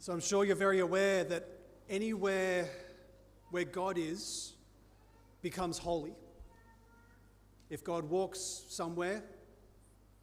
So I'm sure you're very aware that anywhere where God is becomes holy. If God walks somewhere,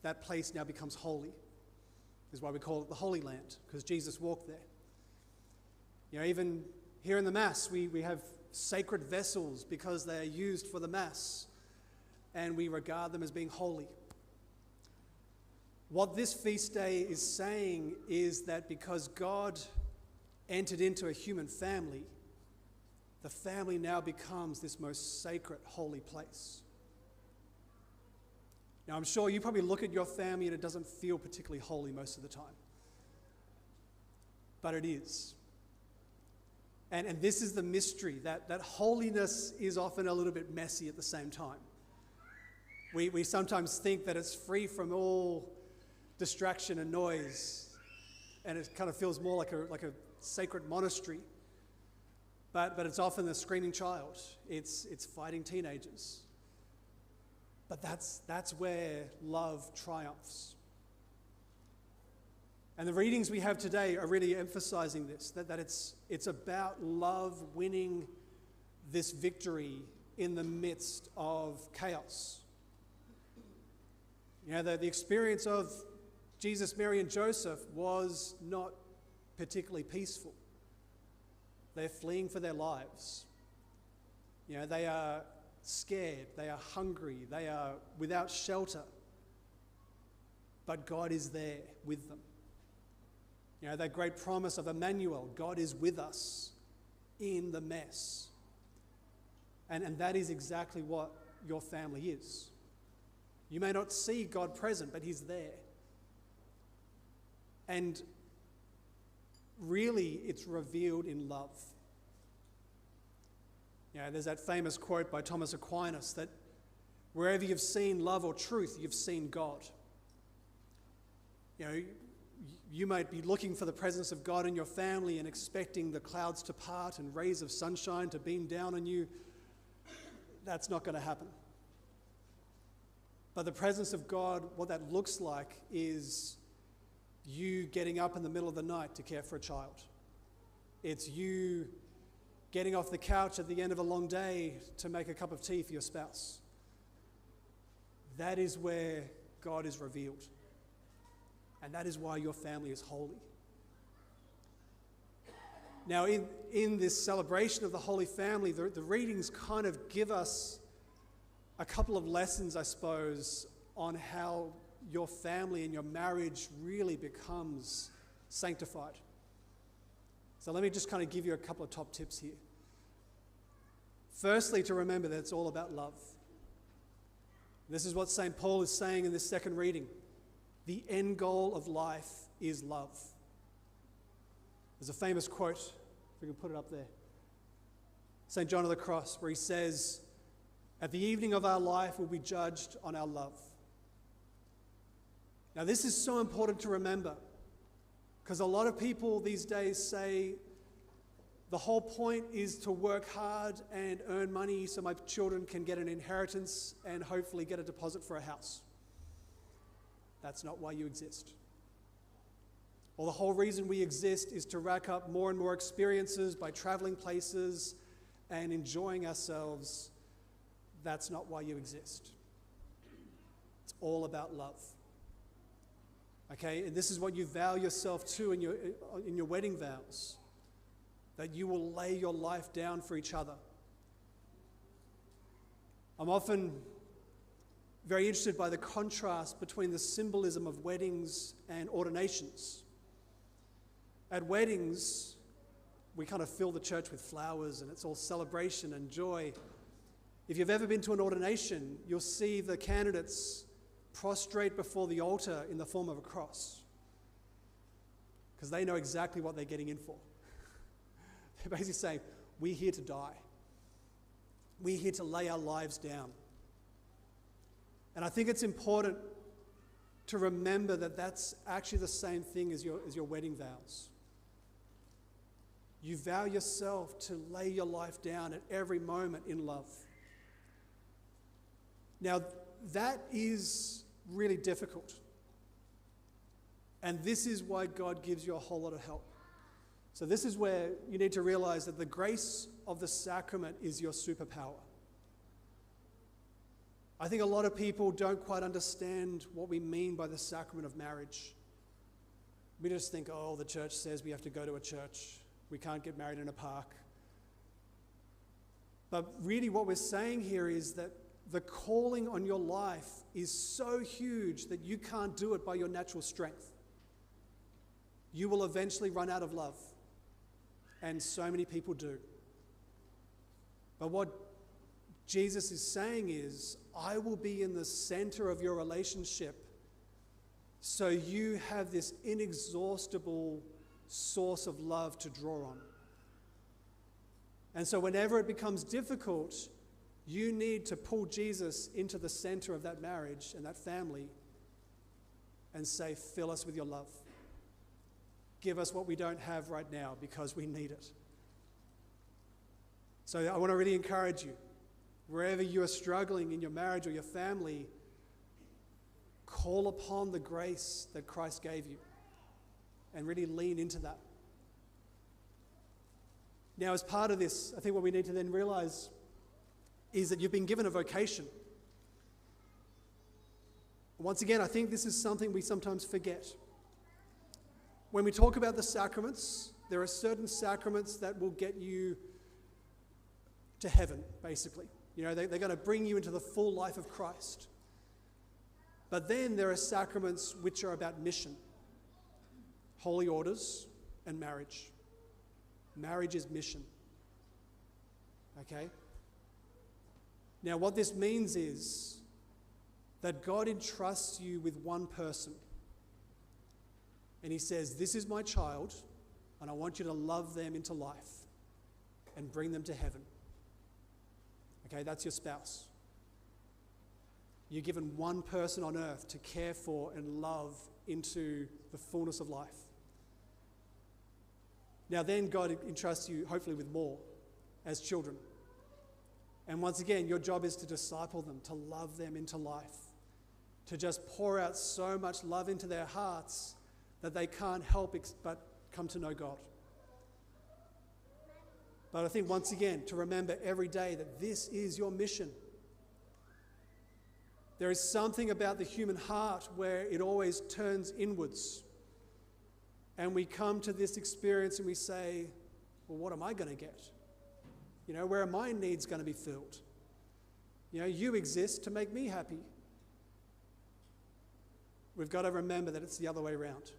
that place now becomes holy. This is why we call it the Holy Land, because Jesus walked there. You know, even here in the Mass, we have sacred vessels because they are used for the Mass, and we regard them as being holy. What this feast day is saying is that because God entered into a human family, the family now becomes this most sacred, holy place. Now, I'm sure you probably look at your family and it doesn't feel particularly holy most of the time. But it is. And this is the mystery, that holiness is often a little bit messy at the same time. We sometimes think that it's free from all distraction and noise, and it kind of feels more like a sacred monastery. But it's often the screaming child. It's fighting teenagers. But that's where love triumphs. And the readings we have today are really emphasizing this, that it's about love winning this victory in the midst of chaos. You know, the experience of Jesus, Mary, and Joseph was not particularly peaceful. They're fleeing for their lives. You know, they are scared, they are hungry, they are without shelter. But God is there with them. You know, that great promise of Emmanuel, God is with us in the mess. And that is exactly what your family is. You may not see God present, but He's there. And really, it's revealed in love. You know, there's that famous quote by Thomas Aquinas that wherever you've seen love or truth, you've seen God. You know, you might be looking for the presence of God in your family and expecting the clouds to part and rays of sunshine to beam down on you. That's not going to happen. But the presence of God, what that looks like is you getting up in the middle of the night to care for a child. It's you getting off the couch at the end of a long day to make a cup of tea for your spouse. That is where God is revealed. And that is why your family is holy. Now, in this celebration of the Holy Family, the readings kind of give us a couple of lessons, I suppose, on how your family and your marriage really becomes sanctified. So let me just kind of give you a couple of top tips here. Firstly, to remember that it's all about love. This is what St. Paul is saying in this second reading. The end goal of life is love. There's a famous quote, if we can put it up there. St. John of the Cross, where he says, "At the evening of our life we'll be judged on our love." Now this is so important to remember, because a lot of people these days say the whole point is to work hard and earn money so my children can get an inheritance and hopefully get a deposit for a house. That's not why you exist. Well, the whole reason we exist is to rack up more and more experiences by traveling places and enjoying ourselves. That's not why you exist. It's all about love. Okay, and this is what you vow yourself to in your wedding vows, that you will lay your life down for each other. I'm often very interested by the contrast between the symbolism of weddings and ordinations. At weddings, we kind of fill the church with flowers and it's all celebration and joy. If you've ever been to an ordination, you'll see the candidates prostrate before the altar in the form of a cross, because they know exactly what they're getting in for. They're basically saying, we're here to die. We're here to lay our lives down. And I think it's important to remember that that's actually the same thing as your wedding vows. You vow yourself to lay your life down at every moment in love. Now, that is really difficult. And this is why God gives you a whole lot of help. So this is where you need to realize that the grace of the sacrament is your superpower. I think a lot of people don't quite understand what we mean by the sacrament of marriage. We just think, oh, the church says we have to go to a church. We can't get married in a park. But really what we're saying here is that the calling on your life is so huge that you can't do it by your natural strength. You will eventually run out of love. And so many people do. But what Jesus is saying is, I will be in the center of your relationship so you have this inexhaustible source of love to draw on. And so whenever it becomes difficult, you need to pull Jesus into the center of that marriage and that family and say, fill us with your love. Give us what we don't have right now because we need it. So I want to really encourage you, wherever you are struggling in your marriage or your family, call upon the grace that Christ gave you and really lean into that. Now, as part of this, I think what we need to then realize is that you've been given a vocation. Once again, I think this is something we sometimes forget. When we talk about the sacraments, there are certain sacraments that will get you to heaven, basically. You know, they're going to bring you into the full life of Christ. But then there are sacraments which are about mission. Holy orders and marriage. Marriage is mission. Okay? Now, what this means is that God entrusts you with one person. And he says, this is my child, and I want you to love them into life and bring them to heaven. Okay, that's your spouse. You're given one person on earth to care for and love into the fullness of life. Now then God entrusts you hopefully with more as children. And once again, your job is to disciple them, to love them into life, to just pour out so much love into their hearts that they can't help but come to know God. But I think once again, to remember every day that this is your mission. There is something about the human heart where it always turns inwards. And we come to this experience and we say, well, what am I going to get? You know, where are my needs going to be filled? You know, you exist to make me happy. We've got to remember that it's the other way around.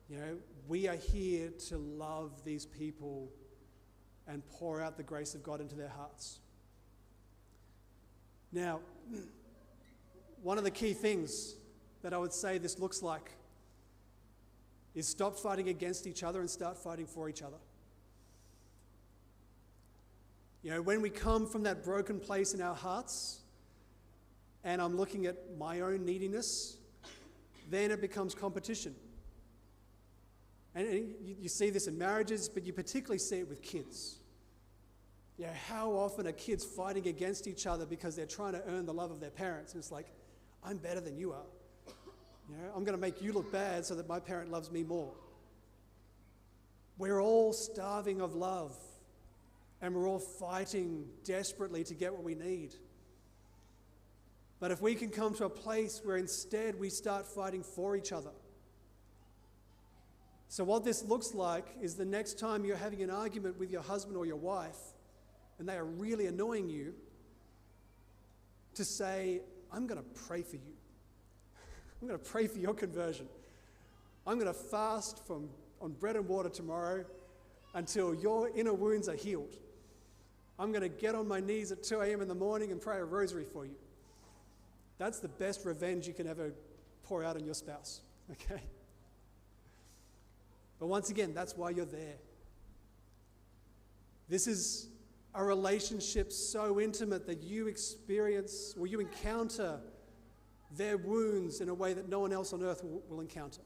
You know, we are here to love these people and pour out the grace of God into their hearts. Now, one of the key things that I would say this looks like is stop fighting against each other and start fighting for each other. You know, when we come from that broken place in our hearts, and I'm looking at my own neediness, then it becomes competition. And you see this in marriages, but you particularly see it with kids. You know, how often are kids fighting against each other because they're trying to earn the love of their parents? And it's like, I'm better than you are. You know, I'm going to make you look bad so that my parent loves me more. We're all starving of love, and we're all fighting desperately to get what we need. But if we can come to a place where instead we start fighting for each other. So what this looks like is the next time you're having an argument with your husband or your wife, and they are really annoying you, to say, I'm going to pray for you. I'm going to pray for your conversion. I'm going to fast on bread and water tomorrow until your inner wounds are healed. I'm going to get on my knees at 2 a.m. in the morning and pray a rosary for you. That's the best revenge you can ever pour out on your spouse, okay? But once again, that's why you're there. This is a relationship so intimate that you experience, or you encounter their wounds in a way that no one else on earth will encounter.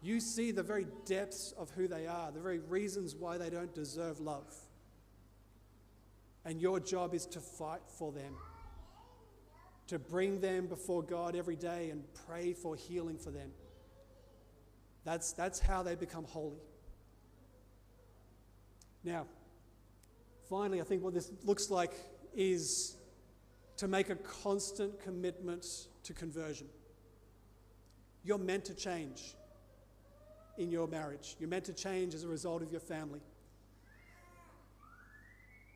You see the very depths of who they are, the very reasons why they don't deserve love. And your job is to fight for them, to bring them before God every day and pray for healing for them. That's how they become holy. Now, finally, I think what this looks like is to make a constant commitment to conversion. You're meant to change in your marriage. You're meant to change as a result of your family.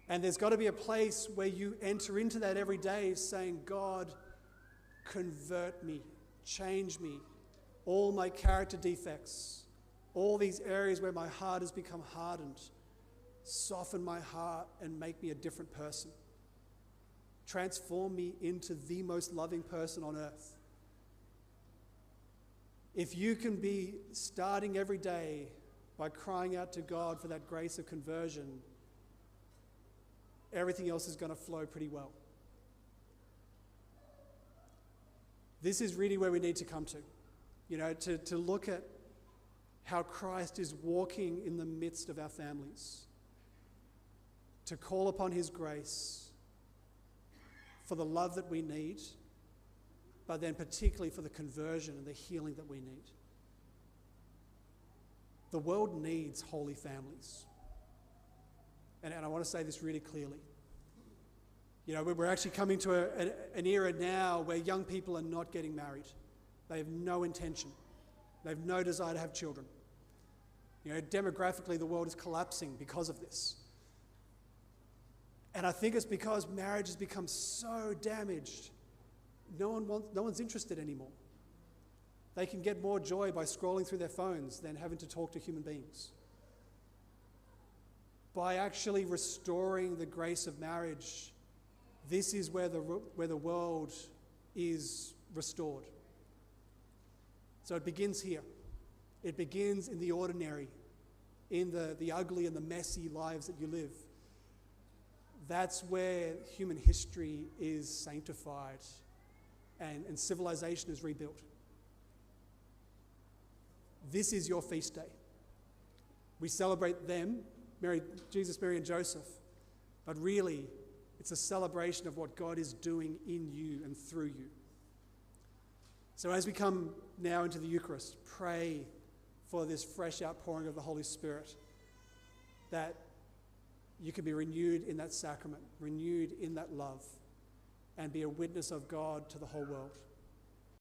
And there's got to be a place where you enter into that every day saying, God, convert me, change me, all my character defects, all these areas where my heart has become hardened, soften my heart and make me a different person. Transform me into the most loving person on earth. If you can be starting every day by crying out to God for that grace of conversion, everything else is going to flow pretty well. This is really where we need to come to, to look at how Christ is walking in the midst of our families, to call upon his grace for the love that we need, but then particularly for the conversion and the healing that we need. The world needs holy families. And I want to say this really clearly. We're actually coming to an era now where young people are not getting married. They have no intention. They have no desire to have children. Demographically, the world is collapsing because of this. And I think it's because marriage has become so damaged. No one's interested anymore. They can get more joy by scrolling through their phones than having to talk to human beings. By actually restoring the grace of marriage, this is where the world is restored. So it begins here. It begins in the ordinary, in the ugly and the messy lives that you live. That's where human history is sanctified and civilization is rebuilt. This is your feast day. We celebrate them, Jesus, Mary, and Joseph, but really it's a celebration of what God is doing in you and through you. So as we come now into the Eucharist, pray for this fresh outpouring of the Holy Spirit, that you can be renewed in that sacrament, renewed in that love, and be a witness of God to the whole world.